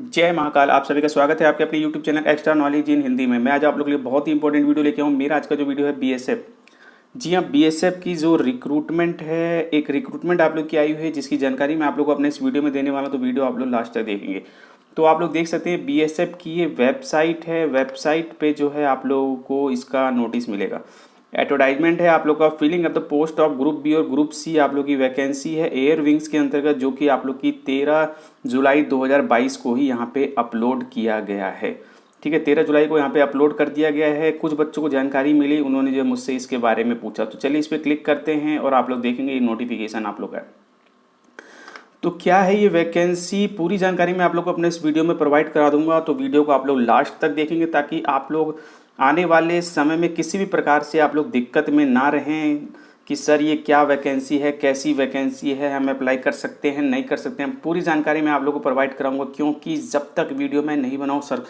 जय महाकाल। आप सभी का स्वागत है आपके अपने YouTube channel extra knowledge in Hindi में। मैं आज आप लोगों के लिए बहुत ही इंपॉर्टेंट वीडियो लेके आऊँ। मेरा आज का जो वीडियो है बीएसएफ। जी हाँ, बीएसएफ की जो रिक्रूटमेंट है, एक रिक्रूटमेंट आप लोग की आई हुई है जिसकी जानकारी मैं आप लोग को अपने इस वीडियो में देने वाला हूँ, तो वीडियो आप लोग लास्ट तक देखेंगे। तो आप लोग देख सकते हैं बीएसएफ की ये वेबसाइट है। वेबसाइट पे जो है आप लोगों को इसका नोटिस मिलेगा। एडवर्टाइजमेंट है आप लोग का। Filling up the post of group B और ग्रुप सी आप लोग की वैकेंसी है एयर विंग्स के अंतर्गत, जो कि आप लोग की 13 जुलाई 2022 को ही यहाँ पे अपलोड किया गया है। ठीक है, 13 जुलाई को यहाँ पे अपलोड कर दिया गया है। कुछ बच्चों को जानकारी मिली, उन्होंने जो मुझसे इसके बारे में पूछा, तो चलिए इस पर क्लिक करते हैं और आप लोग देखेंगे ये नोटिफिकेशन आप लोग का। तो क्या है ये वैकेंसी, पूरी जानकारी मैं आप लोग को अपने इस वीडियो में प्रोवाइड करा दूंगा। तो वीडियो को आप लोग लास्ट तक देखेंगे ताकि आप लोग आने वाले समय में किसी भी प्रकार से आप लोग दिक्कत में ना रहें कि सर ये क्या वैकेंसी है, कैसी वैकेंसी है, हम अप्लाई कर सकते हैं नहीं कर सकते हैं। पूरी जानकारी मैं आप लोग को प्रोवाइड कराऊंगा, क्योंकि जब तक वीडियो मैं नहीं बनाऊँ सर,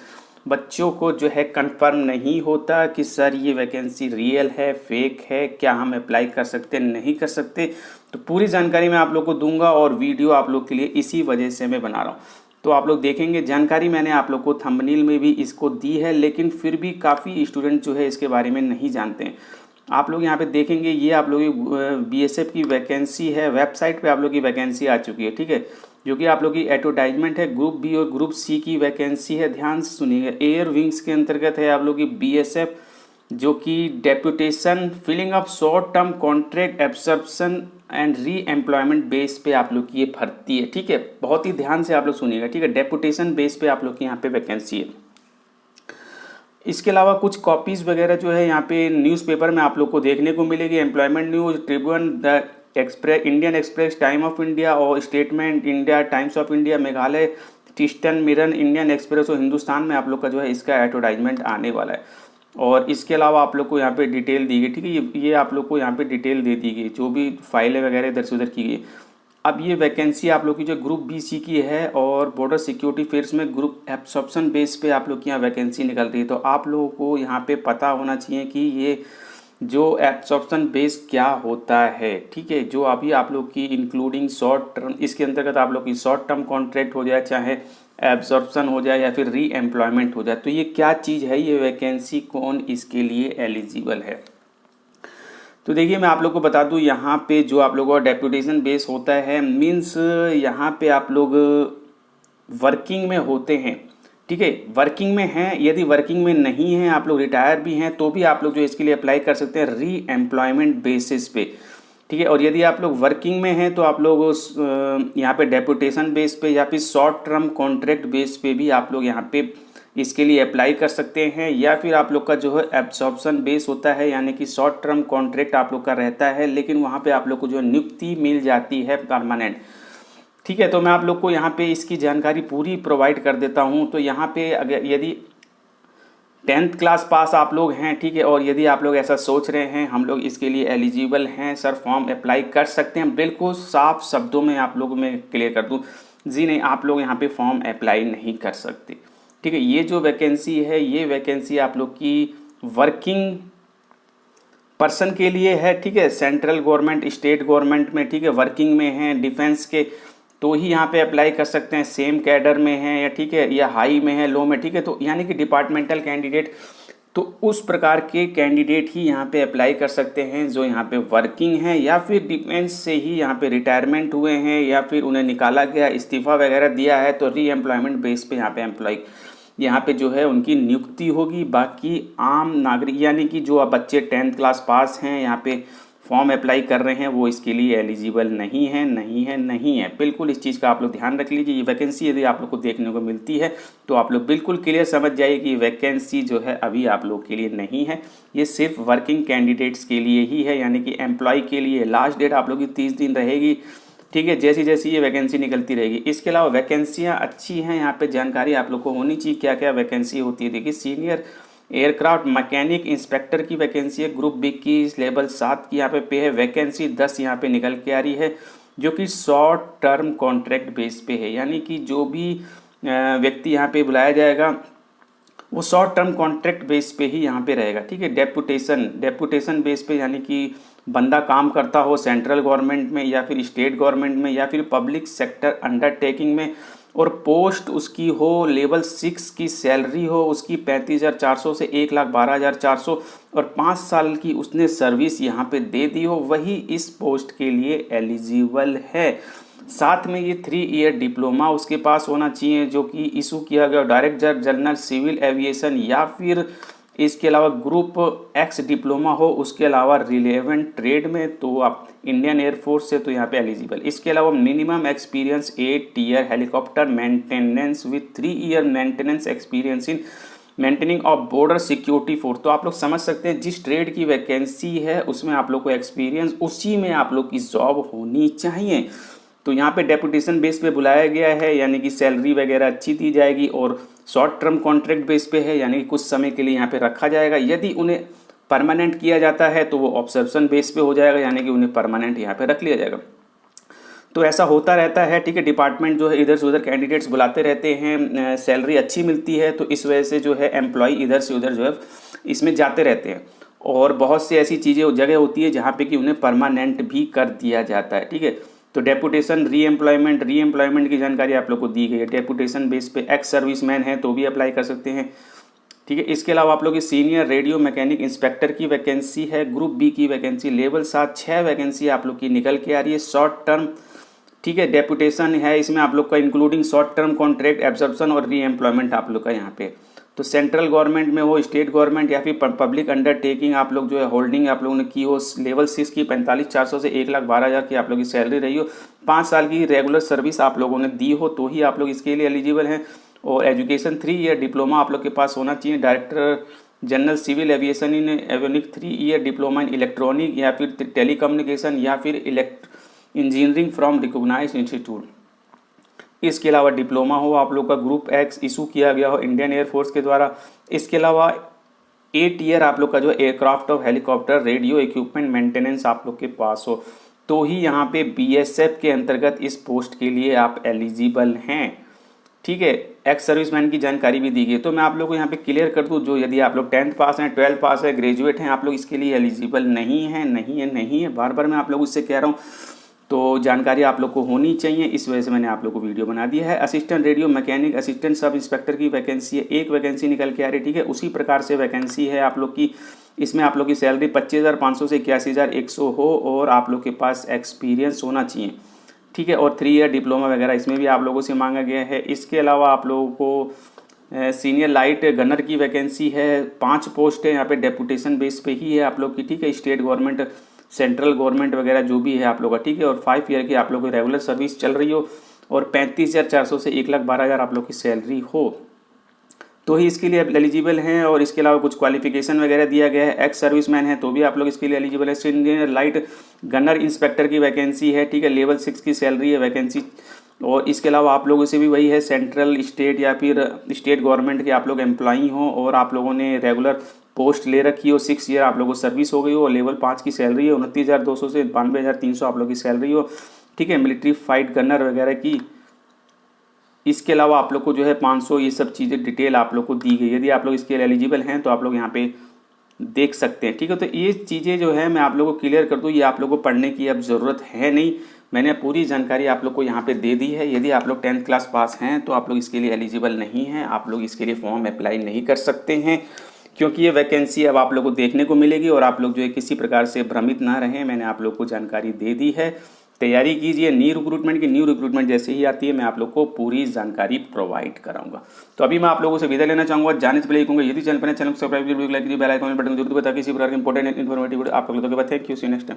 बच्चों को जो है कंफर्म नहीं होता कि सर ये वैकेंसी रियल है फेक है, क्या हम अप्लाई कर सकते नहीं कर सकते। तो पूरी जानकारी मैं आप लोग को दूंगा और वीडियो आप लोग के लिए इसी वजह से मैं बना रहा हूँ। तो आप लोग देखेंगे जानकारी मैंने आप लोग को थंबनेल में भी इसको दी है, लेकिन फिर भी काफ़ी स्टूडेंट जो है इसके बारे में नहीं जानते हैं। आप लोग यहाँ पे देखेंगे ये आप लोग की बीएसएफ की वैकेंसी है। वेबसाइट पे आप लोग की वैकेंसी आ चुकी है, ठीक है, जो कि आप लोग की एडवर्टाइजमेंट है। ग्रुप बी और ग्रुप सी की वैकेंसी है। ध्यान से सुनिएगा, एयर विंग्स के अंतर्गत है आप लोग की बीएसएफ, जो कि deputation filling of short term contract absorption and reemployment base पे आप लोग की ये भर्ती है। ठीक है, बहुत ही ध्यान से आप लोग सुनिएगा, ठीक है। डेप्यूटेशन बेस पे आप लोग की यहाँ पे वैकेंसी है। इसके अलावा कुछ कॉपीज़ वगैरह जो है यहाँ पे न्यूज़पेपर में आप लोग को देखने को मिलेगी। Employment news, Tribune, the Express, Indian Express, Time of India और statement India, Times of India, Meghalaya, टिस्टन मिरर, इंडियन एक्सप्रेस और हिंदुस्तान में आप लोग का जो है इसका एडवर्टाइजमेंट आने वाला है। और इसके अलावा आप लोग को यहाँ पे डिटेल दी गई, ठीक है, ये आप लोग को यहाँ पे डिटेल दे दी गई, जो भी फाइलें वगैरह इधर से उधर की गई। अब ये वैकेंसी आप लोग की जो ग्रुप बी सी की है और बॉर्डर सिक्योरिटी फेयर्स में ग्रुप एब्सॉर्प्शन बेस पे आप लोग की यहाँ वैकेंसी निकल रही है। तो आप लोगों को यहाँ पे पता होना चाहिए कि ये जो एब्सॉर्प्शन बेस क्या होता है, ठीक है, जो अभी आप लोग की इंक्लूडिंग शॉर्ट टर्म, इसके अंतर्गत आप लोग की शॉर्ट टर्म कॉन्ट्रैक्ट हो जाए, चाहे एब्सॉर्प्शन हो जाए या फिर री एम्प्लॉयमेंट हो जाए, तो ये क्या चीज़ है, ये वैकेंसी कौन इसके लिए एलिजिबल है। तो देखिए मैं आप लोग को बता दूं, यहाँ पे जो आप लोगों का डेप्यूटेशन बेस होता है, मीन्स यहाँ पे आप लोग वर्किंग में होते हैं, ठीक है, वर्किंग में हैं। यदि वर्किंग में नहीं हैं, आप लोग रिटायर भी हैं, तो भी आप लोग जो इसके लिए अप्लाई कर सकते हैं री एम्प्लॉयमेंट बेसिस पे, ठीक है। और यदि आप लोग वर्किंग में हैं तो आप लोग यहाँ पे डेप्यूटेशन बेस पे या फिर शॉर्ट टर्म कॉन्ट्रैक्ट बेस पे भी आप लोग यहाँ पे इसके लिए अप्लाई कर सकते हैं। या फिर आप लोग का जो है एब्सॉर्प्शन बेस होता है, यानी कि शॉर्ट टर्म कॉन्ट्रैक्ट आप लोग का रहता है, लेकिन वहाँ पे आप लोग को जो नियुक्ति मिल जाती है परमानेंट, ठीक है। तो मैं आप लोग को यहाँ पे इसकी जानकारी पूरी प्रोवाइड कर देता हूँ। तो यहाँ पे अगर यदि 10th क्लास पास आप लोग हैं, ठीक है, और यदि आप लोग ऐसा सोच रहे हैं हम लोग इसके लिए एलिजिबल हैं सर, फॉर्म अप्लाई कर सकते हैं, बिल्कुल साफ शब्दों में आप लोग मैं क्लियर कर दूं, जी नहीं, आप लोग यहाँ पे फॉर्म अप्लाई नहीं कर सकते, ठीक है। ये जो वैकेंसी है, ये वैकेंसी आप लोग की वर्किंग पर्सन के लिए है, ठीक है, सेंट्रल गवर्नमेंट, स्टेट गवर्नमेंट में, ठीक है, वर्किंग में हैं, डिफेंस के तो ही यहाँ पे अप्लाई कर सकते हैं, सेम कैडर में है या, ठीक है, या हाई में है, लो में, ठीक है। तो यानी कि डिपार्टमेंटल कैंडिडेट, तो उस प्रकार के कैंडिडेट ही यहाँ पे अप्लाई कर सकते हैं जो यहाँ पे वर्किंग हैं, या फिर डिफेंस से ही यहाँ पे रिटायरमेंट हुए हैं, या फिर उन्हें निकाला गया, इस्तीफा वगैरह दिया है, तो री एम्प्लॉयमेंट बेस पे यहाँ पे एम्प्लॉय यहाँ पे जो है उनकी नियुक्ति होगी। बाकी आम नागरिक यानी कि जो अब बच्चे 10th क्लास पास हैं, यहाँ पे फॉर्म अप्लाई कर रहे हैं, वो इसके लिए एलिजिबल नहीं है, नहीं है, नहीं है। बिल्कुल इस चीज़ का आप लोग ध्यान रख लीजिए। ये वैकेंसी यदि आप लोग को देखने को मिलती है तो आप लोग बिल्कुल क्लियर समझ जाइए कि वैकेंसी जो है अभी आप लोग के लिए नहीं है, ये सिर्फ वर्किंग कैंडिडेट्स के लिए ही है, यानी कि एम्प्लॉय के लिए। लास्ट डेट आप लोग की 30 दिन रहेगी, ठीक है, जैसी जैसी ये वैकेंसी निकलती रहेगी। इसके अलावा वैकेंसियाँ अच्छी हैं, यहाँ पे जानकारी आप लोग को होनी चाहिए क्या क्या वैकेंसी होती है। देखिए सीनियर एयरक्राफ्ट मैकेनिक इंस्पेक्टर की वैकेंसी है, ग्रुप बी की लेवल 7 की यहाँ पे है वैकेंसी, 10 यहाँ पे निकल के आ रही है, जो कि शॉर्ट टर्म कॉन्ट्रैक्ट बेस पे है, यानी कि जो भी व्यक्ति यहाँ पे बुलाया जाएगा वो शॉर्ट टर्म कॉन्ट्रैक्ट बेस पे ही यहाँ पे रहेगा, ठीक है। डेप्यूटेशन बेस पे, यानी कि बंदा काम करता हो सेंट्रल गवर्नमेंट में या फिर स्टेट गवर्नमेंट में या फिर पब्लिक सेक्टर अंडरटेकिंग में, और पोस्ट उसकी हो लेवल 6 की सैलरी हो उसकी 35,400 से 1,12,400 और 5 साल की उसने सर्विस यहाँ पे दे दी हो, वही इस पोस्ट के लिए एलिजिबल है। साथ में ये 3 ईयर डिप्लोमा उसके पास होना चाहिए जो कि इशू किया गया डायरेक्टर जनरल सिविल एविएशन, या फिर इसके अलावा ग्रुप एक्स डिप्लोमा हो, उसके अलावा रिलेवेंट ट्रेड में तो आप इंडियन एयरफोर्स से तो यहाँ पे एलिजिबल। इसके अलावा minimum experience 8 year helicopter maintenance with 3 year maintenance experience in maintaining of border security force. तो आप लोग समझ सकते हैं जिस ट्रेड की वैकेंसी है उसमें आप लोग को एक्सपीरियंस, उसी में आप लोग की जॉब होनी चाहिए। तो यहाँ पे डेपुटेशन बेस पे बुलाया गया है, यानी कि सैलरी वगैरह अच्छी दी जाएगी, और शॉर्ट टर्म कॉन्ट्रैक्ट बेस पे है, यानी कि कुछ समय के लिए यहाँ पे रखा जाएगा। यदि उन्हें परमानेंट किया जाता है तो वो ऑब्जर्वेशन बेस पे हो जाएगा, यानी कि उन्हें परमानेंट यहाँ पे रख लिया जाएगा। तो ऐसा होता रहता है, ठीक है। डिपार्टमेंट जो है इधर से उधर कैंडिडेट्स बुलाते रहते हैं, सैलरी अच्छी मिलती है, तो इस वजह से जो है एम्प्लॉय इधर से उधर जो है इसमें जाते रहते हैं। और बहुत सी ऐसी चीज़ें जगह होती है जहाँ पे कि उन्हें परमानेंट भी कर दिया जाता है, ठीक है। तो डेपुटेशन री एम्प्लॉयमेंट की जानकारी आप लोग को दी गई है। डेपुटेशन बेस पे एक्स सर्विसमैन है तो भी अप्लाई कर सकते हैं, ठीक है। इसके अलावा आप लोग की सीनियर रेडियो मैकेनिक इंस्पेक्टर की वैकेंसी है, ग्रुप बी की वैकेंसी लेवल 7 6 वैकेंसी आप लोग की निकल के आ रही है शॉर्ट टर्म, ठीक है। डेपुटेशन है इसमें आप लोग का including short term contract absorption और री एम्प्लॉयमेंट आप लोग का यहाँ पे। तो सेंट्रल गवर्नमेंट में हो, स्टेट गवर्नमेंट या फिर पब्लिक अंडरटेकिंग आप लोग जो है होल्डिंग आप लोगों ने की हो, लेवल 6 की 45,400 से 1,12,000 की आप लोग की सैलरी रही हो, 5 साल की रेगुलर सर्विस आप लोगों ने दी हो, तो ही आप लोग इसके लिए एलिजिबल हैं। और एजुकेशन 3 ईयर डिप्लोमा आप लोग के पास होना चाहिए। Director general civil aviation in avionic 3 year diploma in electronic या फिर टेलीकम्युनिकेशन या फिर इंजीनियरिंग फ्रॉम रिकॉग्नाइज्ड इंस्टीट्यूट। इसके अलावा डिप्लोमा हो आप लोग का ग्रुप एक्स इशू किया गया हो इंडियन एयरफोर्स के द्वारा। इसके अलावा 8 ईयर आप लोग का जो aircraft of helicopter radio equipment maintenance आप लोग के पास हो, तो ही यहाँ पे बीएसएफ के अंतर्गत इस पोस्ट के लिए आप एलिजिबल हैं, ठीक है। एक्स सर्विसमैन की जानकारी भी दी गई, तो मैं आप लोग को यहाँ पे क्लियर कर दूँ, जो यदि आप लोग 10th पास हैं, 12th पास है, ग्रेजुएट हैं, आप लोग इसके लिए एलिजिबल नहीं है, बार बार मैं आप लोगों से कह रहा हूँ। तो जानकारी आप लोग को होनी चाहिए, इस वजह से मैंने आप लोग को वीडियो बना दिया है। Assistant radio mechanic, assistant sub inspector की वैकेंसी है, एक वैकेंसी निकल के आ रही है, ठीक है। उसी प्रकार से वैकेंसी है आप लोग की, इसमें आप लोग की सैलरी 25,500 से 81,100 हो, और आप लोग के पास एक्सपीरियंस होना चाहिए, ठीक है। और 3 ईयर डिप्लोमा वगैरह इसमें भी आप लोगों से मांगा गया है। इसके अलावा आप लोगों को सीनियर लाइट गनर की वैकेंसी है, 5 पोस्ट है यहाँ पे, डेपुटेशन बेस पे ही है आप लोग की, ठीक है। स्टेट गवर्नमेंट, सेंट्रल गवर्नमेंट वगैरह जो भी है आप लोग का, ठीक है। और 5 ईयर की आप लोग की रेगुलर सर्विस चल रही हो, और 35,400 से 1,12,000 आप लोग की सैलरी हो, तो ही इसके लिए एलिजिबल हैं। और इसके अलावा कुछ क्वालिफिकेशन वगैरह दिया गया है, एक्स सर्विसमैन है तो भी आप लोग इसके लिए एलिजिबल है। सीनियर लाइट गनर इंस्पेक्टर की वैकेंसी है, ठीक है, लेवल 6 की सैलरी है वैकेंसी। और इसके अलावा आप लोगों से भी वही है, सेंट्रल स्टेट या फिर स्टेट गवर्नमेंट के आप लोग एम्प्लॉई हो, और आप लोगों ने रेगुलर पोस्ट ले रखी हो, 6 ईयर आप लोगों को सर्विस हो गई हो, लेवल 5 की सैलरी है, 29,200 से 92,300 आप लोग की सैलरी हो, ठीक है। मिलिट्री फाइट गनर वगैरह की, इसके अलावा आप लोग को जो है 500, ये सब चीज़ें डिटेल आप लोग को दी गई। यदि आप लोग इसके लिए एलिजिबल हैं तो आप लोग यहाँ पे देख सकते हैं, ठीक है। तो ये चीज़ें जो है मैं आप लोगों को क्लियर कर दूँ, ये आप लोग को पढ़ने की अब ज़रूरत है नहीं, मैंने पूरी जानकारी आप लोग को यहाँ पे दे दी है। यदि आप लोग 10th क्लास पास हैं तो आप लोग इसके लिए एलिजिबल नहीं हैं, आप लोग इसके लिए फॉर्म अप्लाई नहीं कर सकते हैं, क्योंकि ये वैकेंसी अब आप लोग को देखने को मिलेगी। और आप लोग जो है किसी प्रकार से भ्रमित ना रहें, मैंने आप लोग को जानकारी दे दी है। तैयारी कीजिए न्यू रिक्रूटमेंट जैसे ही आती है मैं आप लोग को पूरी जानकारी प्रोवाइड कराऊंगा। तो अभी मैं आप लोगों से विदा लेना चाहूँगा, जाने से पहले कहूँगा यदि चैनल पर चैनल को सब्सक्राइब कीजिए, लाइक कीजिए, बेल आइकन बटन जरूर बता, किसी प्रकार के इंपॉर्टेंट इन्फॉर्मेटिव आप लोगों के बाद। Thank you, see next time.